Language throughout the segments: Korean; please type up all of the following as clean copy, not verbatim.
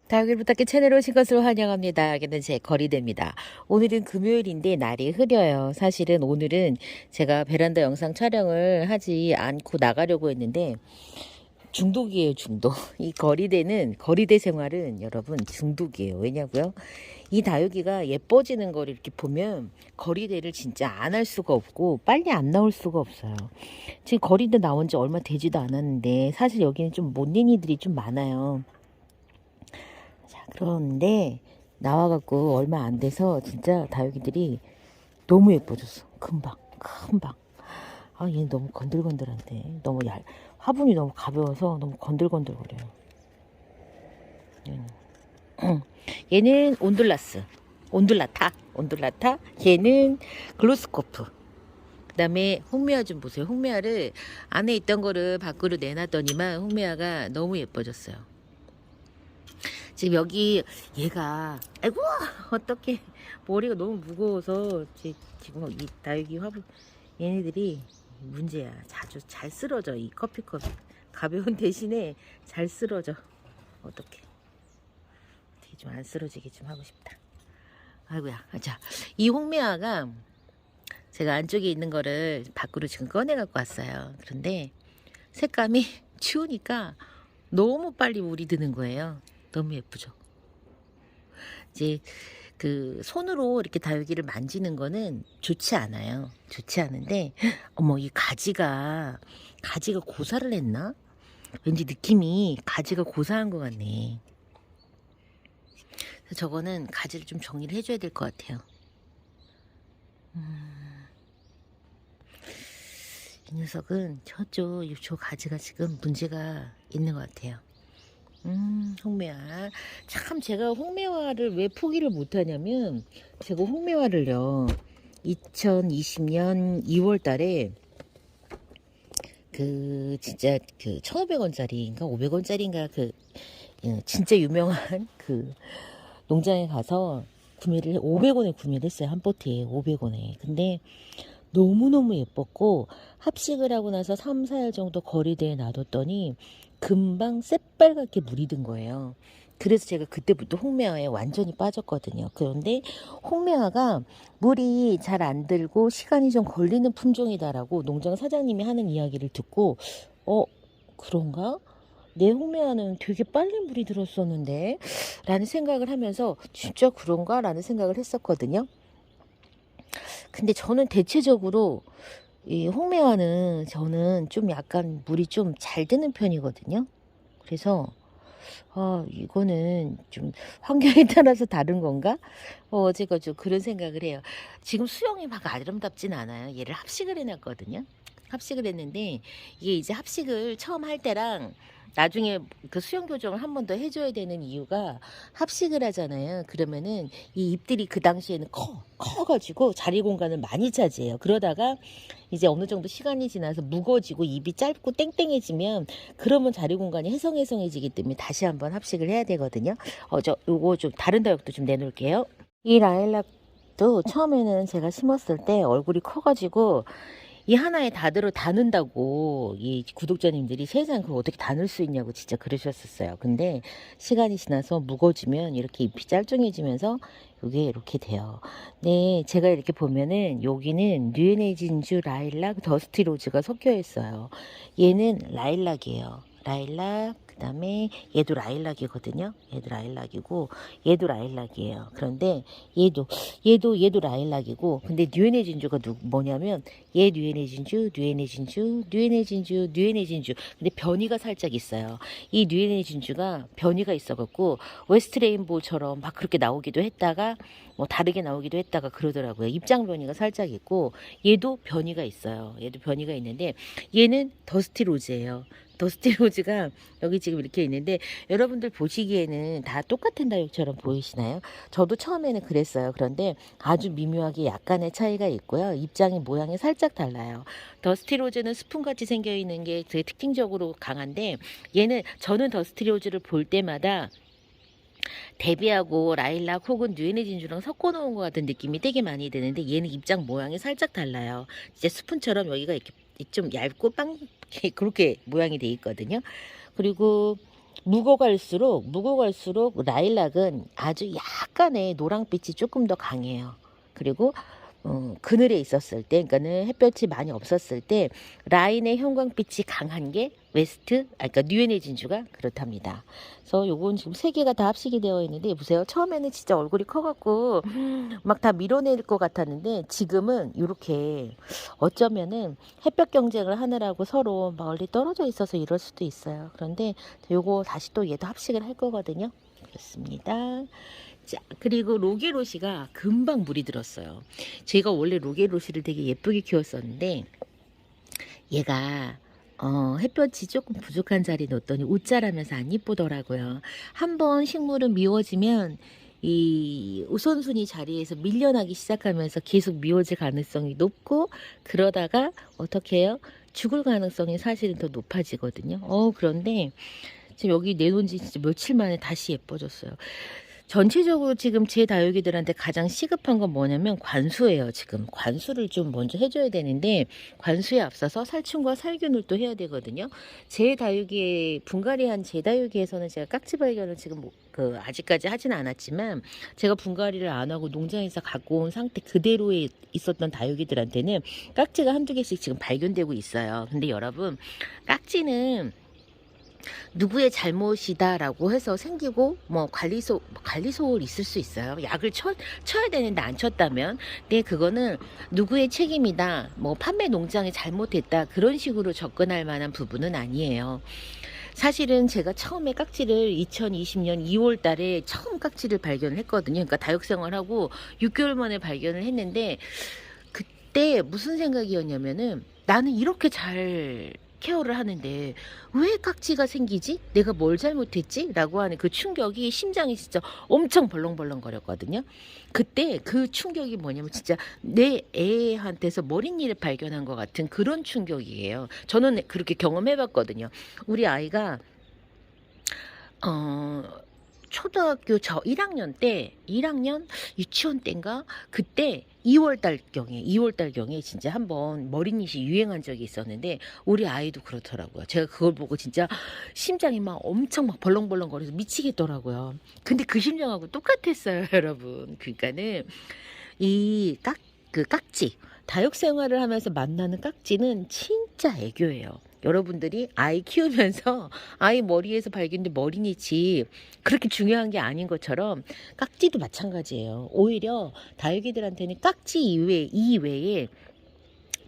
다육이 부탁기 채널에 오신 것을 환영합니다. 여기는 제 거리대입니다. 오늘은 금요일인데 날이 흐려요. 사실은 오늘은 제가 베란다 영상 촬영을 하지 않고 나가려고 했는데 중독이에요, 중독. 이 거리대 생활은 여러분 중독이에요. 왜냐고요? 이 다육이가 예뻐지는 걸 이렇게 보면 거리대를 진짜 안 할 수가 없고 빨리 안 나올 수가 없어요. 지금 거리대 나온 지 얼마 되지도 않았는데 사실 여기는 좀 못냉이들이 좀 많아요. 그런데 나와갖고 얼마 안 돼서 진짜 다육이들이 너무 예뻐졌어. 금방. 아, 얘는 너무 건들건들한데. 화분이 너무 가벼워서 너무 건들건들거려요. 얘는 온둘라타. 얘는 글로스코프. 그 다음에 홍미화 좀 보세요. 홍미화를 안에 있던 거를 밖으로 내놨더니만 홍미화가 너무 예뻐졌어요. 지금 여기 얘가 아이고 어떡해 머리가 너무 무거워서 지금 이 다육이 화분 얘네들이 문제야. 자주 잘 쓰러져. 이 커피컵 가벼운 대신에 잘 쓰러져. 어떡해 어떻게 좀 안 쓰러지게 좀 하고 싶다. 아이고야. 자, 이 홍미화가 제가 안쪽에 있는 거를 밖으로 지금 꺼내 갖고 왔어요. 그런데 색감이 추우니까 너무 빨리 물이 드는 거예요. 너무 예쁘죠. 이제 그 손으로 이렇게 다육이를 만지는 거는 좋지 않아요. 좋지 않은데 어머 이 가지가 고사를 했나? 왠지 느낌이 가지가 고사한 것 같네. 그래서 저거는 가지를 좀 정리를 해줘야 될 것 같아요. 이 녀석은 저 가지가 지금 문제가 있는 것 같아요. 홍매화. 참 제가 홍매화를 왜 포기를 못하냐면 제가 홍매화를요 2020년 2월 달에 그 진짜 그 1,500원짜리인가 500원짜리인가 그 진짜 유명한 그 농장에 가서 500원에 구매를 했어요. 한 포트에 500원에. 근데 너무너무 예뻤고 합식을 하고 나서 3, 4일 정도 거리대에 놔뒀더니 금방 새빨갛게 물이 든 거예요. 그래서 제가 그때부터 홍매화에 완전히 빠졌거든요. 그런데 홍매화가 물이 잘 안 들고 시간이 좀 걸리는 품종이다라고 농장 사장님이 하는 이야기를 듣고 그런가? 내 홍매화는 되게 빨리 물이 들었었는데 라는 생각을 하면서 진짜 그런가? 라는 생각을 했었거든요. 근데 저는 대체적으로 이 홍매화는 저는 좀 약간 물이 좀 잘 드는 편이거든요. 그래서 이거는 좀 환경에 따라서 다른 건가? 제가 좀 그런 생각을 해요. 지금 수영이 막 아름답진 않아요. 얘를 합식을 해놨거든요. 합식을 했는데 이게 이제 합식을 처음 할 때랑 나중에 그 수영 교정을 한 번 더 해줘야 되는 이유가 합식을 하잖아요. 그러면은 이 잎들이 그 당시에는 커가지고 자리 공간을 많이 차지해요. 그러다가 이제 어느 정도 시간이 지나서 무거워지고 잎이 짧고 땡땡해지면 그러면 자리 공간이 해성해성해지기 때문에 다시 한번 합식을 해야 되거든요. 요거 좀 다른 다육도 좀 내놓을게요. 이 라일락도 처음에는 제가 심었을 때 얼굴이 커가지고 이 하나에 다는다고 이 구독자님들이 세상 그걸 어떻게 다눌 수 있냐고 진짜 그러셨었어요. 근데 시간이 지나서 무거워지면 이렇게 잎이 짤뚱해지면서 이게 이렇게 돼요. 네, 제가 이렇게 보면은 여기는 뉴에네진주 라일락 더스티 로즈가 섞여 있어요. 얘는 라일락이에요. 라일락 그 다음에 얘도 라일락이거든요. 얘도 라일락이고 얘도 라일락이에요. 그런데 얘도 라일락이고 근데 뉴에네진주가 뭐냐면 얘 뉴에네진주 근데 변이가 살짝 있어요. 이 뉴에네진주가 변이가 있어갖고 웨스트 레인보우처럼 막 그렇게 나오기도 했다가 뭐 다르게 나오기도 했다가 그러더라고요. 입장 변이가 살짝 있고 얘도 변이가 있어요. 얘도 변이가 있는데 얘는 더스티 로즈예요. 더스티 로즈가 여기 지금 이렇게 있는데 여러분들 보시기에는 다 똑같은 다육처럼 보이시나요? 저도 처음에는 그랬어요. 그런데 아주 미묘하게 약간의 차이가 있고요. 입장의 모양이 살짝 달라요. 더스티 로즈는 스푼같이 생겨 있는 게 되게 특징적으로 강한데 저는 더스티 로즈를 볼 때마다 데비하고 라일락 혹은 뉴에네진주랑 섞어 놓은 것 같은 느낌이 되게 많이 드는데 얘는 입장 모양이 살짝 달라요. 이제 스푼처럼 여기가 이렇게 좀 얇고 그렇게 모양이 돼 있거든요. 그리고 묵어갈수록 라일락은 아주 약간의 노랑빛이 조금 더 강해요. 그리고 그늘에 있었을 때, 그러니까는 햇볕이 많이 없었을 때 라인의 형광빛이 강한 게 웨스트, 그러니까 뉴에네 진주가 그렇답니다. 그래서 요건 지금 세 개가 다 합식이 되어 있는데 보세요. 처음에는 진짜 얼굴이 커갖고 막 다 밀어낼 것 같았는데 지금은 이렇게 어쩌면은 햇볕 경쟁을 하느라고 서로 멀리 떨어져 있어서 이럴 수도 있어요. 그런데 요거 다시 또 얘도 합식을 할 거거든요. 그렇습니다. 자, 그리고 로게로시가 금방 물이 들었어요. 제가 원래 로게로시를 되게 예쁘게 키웠었는데 얘가 햇볕이 조금 부족한 자리에 놓았더니 웃자라면서 안 이쁘더라고요. 한번 식물은 미워지면 이 우선순위 자리에서 밀려나기 시작하면서 계속 미워질 가능성이 높고 그러다가 어떻게 해요? 죽을 가능성이 사실은 더 높아지거든요. 그런데 지금 여기 내놓은 지 진짜 며칠 만에 다시 예뻐졌어요. 전체적으로 지금 제 다육이들한테 가장 시급한 건 뭐냐면 관수예요. 지금 관수를 좀 먼저 해줘야 되는데 관수에 앞서서 살충과 살균을 또 해야 되거든요. 제 다육이에 분갈이한 제 다육이에서는 제가 깍지 발견을 지금 아직까지 하진 않았지만 제가 분갈이를 안 하고 농장에서 갖고 온 상태 그대로에 있었던 다육이들한테는 깍지가 한두 개씩 지금 발견되고 있어요. 근데 여러분 깍지는 누구의 잘못이다라고 해서 생기고 뭐 관리소홀 있을 수 있어요. 약을 쳐야 되는데 안 쳤다면, 근데 그거는 누구의 책임이다, 뭐 판매 농장이 잘못했다 그런 식으로 접근할 만한 부분은 아니에요. 사실은 제가 처음에 깍지를 2020년 2월 달에 처음 깍지를 발견을 했거든요. 그러니까 다육생활하고 6개월 만에 발견을 했는데 그때 무슨 생각이었냐면은 나는 이렇게 잘 케어를 하는데 왜 깍지가 생기지? 내가 뭘 잘못했지? 라고 하는 그 충격이 심장이 진짜 엄청 벌렁벌렁 거렸거든요. 그때 그 충격이 뭐냐면 진짜 내 애한테서 머릿일을 발견한 것 같은 그런 충격이에요. 저는 그렇게 경험해봤거든요. 우리 아이가 초등학교 저 1학년 유치원 때인가 그때 2월 달경에 진짜 한번 머리닛이 유행한 적이 있었는데 우리 아이도 그렇더라고요. 제가 그걸 보고 진짜 심장이 막 엄청 막 벌렁벌렁 거려서 미치겠더라고요. 근데 그 심장하고 똑같았어요, 여러분. 그러니까는 그 깍지 다육 생활을 하면서 만나는 깍지는 진짜 애교예요. 여러분들이 아이 키우면서 아이 머리에서 발견된 머리닛이 그렇게 중요한 게 아닌 것처럼 깍지도 마찬가지예요. 오히려 다육이들한테는 깍지 이외에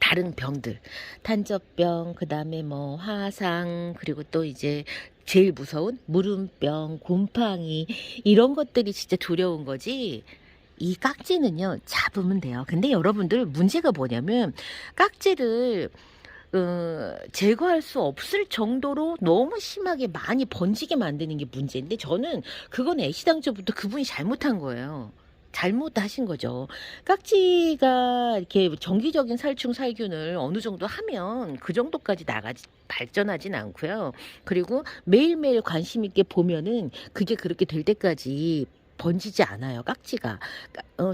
다른 병들, 탄저병, 그 다음에 뭐 화상, 그리고 또 이제 제일 무서운 무름병, 곰팡이 이런 것들이 진짜 두려운 거지. 이 깍지는요 잡으면 돼요. 근데 여러분들 문제가 뭐냐면 깍지를 제거할 수 없을 정도로 너무 심하게 많이 번지게 만드는 게 문제인데 저는 그건 애시당초부터 그분이 잘못한 거예요. 잘못하신 거죠. 깍지가 이렇게 정기적인 살충 살균을 어느 정도 하면 그 정도까지 발전하진 않고요. 그리고 매일매일 관심 있게 보면은 그게 그렇게 될 때까지 번지지 않아요, 깍지가.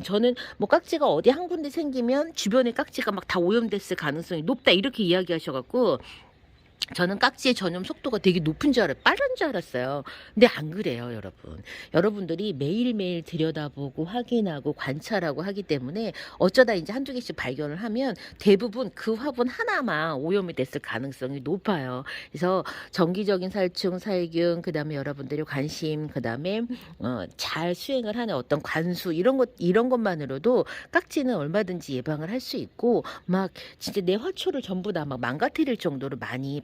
저는 뭐 깍지가 어디 한 군데 생기면 주변에 깍지가 막 다 오염됐을 가능성이 높다 이렇게 이야기하셔갖고 저는 깍지의 전염 속도가 되게 높은 줄 빠른 줄 알았어요. 근데 안 그래요, 여러분. 여러분들이 매일매일 들여다보고 확인하고 관찰하고 하기 때문에 어쩌다 이제 한두 개씩 발견을 하면 대부분 그 화분 하나만 오염이 됐을 가능성이 높아요. 그래서 정기적인 살충, 살균, 그 다음에 여러분들이 관심, 그 다음에 잘 수행을 하는 어떤 관수 이런 것만으로도 깍지는 얼마든지 예방을 할 수 있고 막 진짜 내 화초를 전부 다 막 망가뜨릴 정도로 많이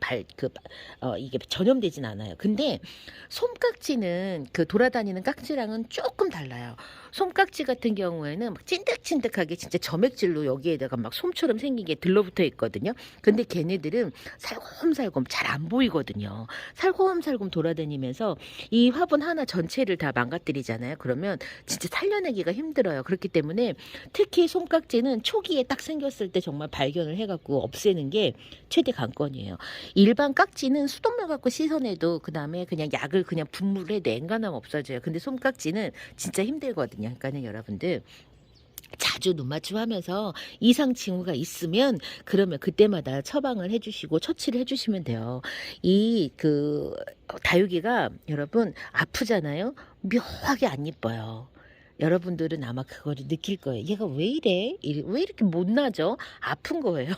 이게 전염되진 않아요. 근데 솜깍지는 그 돌아다니는 깍지랑은 조금 달라요. 솜깍지 같은 경우에는 막 찐득찐득하게 진짜 점액질로 여기에다가 막 솜처럼 생긴 게 들러붙어 있거든요. 근데 걔네들은 살곰살곰 잘 안 보이거든요. 살곰살곰 돌아다니면서 이 화분 하나 전체를 다 망가뜨리잖아요. 그러면 진짜 살려내기가 힘들어요. 그렇기 때문에 특히 솜깍지는 초기에 딱 생겼을 때 정말 발견을 해갖고 없애는 게 최대 관건이에요. 일반 깍지는 수돗물 갖고 씻어내도 그 다음에 그냥 약을 그냥 분무를 해도 앵간하면 없어져요. 근데 솜깍지는 진짜 힘들거든요. 그러니까는 여러분들 자주 눈 맞춤하면서 이상 징후가 있으면 그러면 그때마다 처방을 해 주시고 처치를 해 주시면 돼요. 이 다육이가 여러분 아프잖아요. 묘하게 안 예뻐요. 여러분들은 아마 그거를 느낄 거예요. '얘가 왜 이래? 왜 이렇게 못나죠?' 아픈 거예요.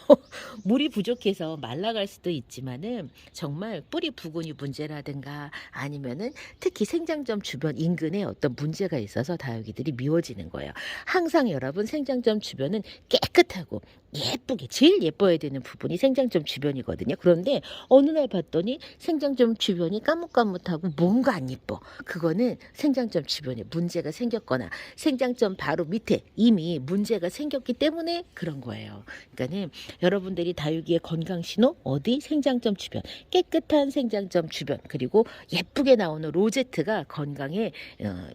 물이 부족해서 말라갈 수도 있지만은 정말 뿌리 부분이 문제라든가 아니면은 특히 생장점 주변 인근에 어떤 문제가 있어서 다육이들이 미워지는 거예요. 항상 여러분 생장점 주변은 깨끗하고 예쁘게 제일 예뻐야 되는 부분이 생장점 주변이거든요. 그런데 어느 날 봤더니 생장점 주변이 까뭇까뭇하고 뭔가 안 예뻐. 그거는 생장점 주변에 문제가 생겼거나 생장점 바로 밑에 이미 문제가 생겼기 때문에 그런 거예요. 그러니까는 여러분들이 다육이의 건강 신호 어디 생장점 주변 깨끗한 생장점 주변 그리고 예쁘게 나오는 로제트가 건강에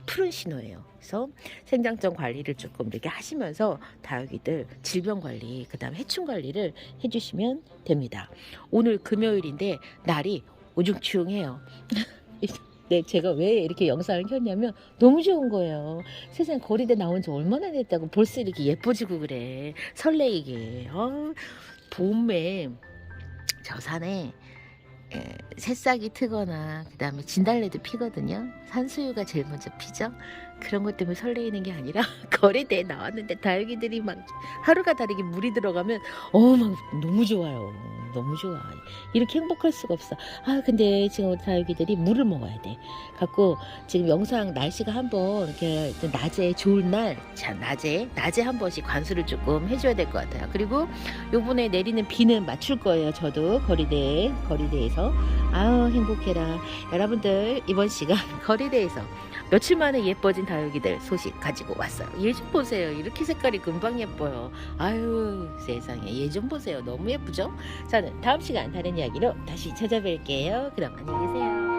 푸른 신호예요. 그래서 생장점 관리를 조금 이렇게 하시면서 다육이들 질병 관리 그다음 해충 관리를 해주시면 됩니다. 오늘 금요일인데 날이 우중충해요. 네, 제가 왜 이렇게 영상을 켰냐면 너무 좋은 거예요. 세상 거리대 나온 지 얼마나 됐다고 벌써 이렇게 예뻐지고 그래. 설레이게. 봄에 저 산에 새싹이 트거나 그다음에 진달래도 피거든요. 산수유가 제일 먼저 피죠. 그런 것 때문에 설레이는 게 아니라 거리대에 나왔는데 다육이들이 막 하루가 다르게 물이 들어가면 막 너무 좋아요. 너무 좋아. 이렇게 행복할 수가 없어. 근데 지금 우리 다육이들이 물을 먹어야 돼. 갖고 지금 영상 날씨가 한번 이렇게 낮에 좋은 날, 낮에 한 번씩 관수를 조금 해줘야 될 것 같아요. 그리고 요번에 내리는 비는 맞출 거예요. 저도 거리대에서. 행복해라. 여러분들 이번 시간 거리대에서 며칠 만에 예뻐진 다육이들 소식 가지고 왔어요. 얘 좀 보세요. 이렇게 색깔이 금방 예뻐요. 아유 세상에 얘 좀 보세요. 너무 예쁘죠? 저는 다음 시간 다른 이야기로 다시 찾아뵐게요. 그럼 안녕히 계세요.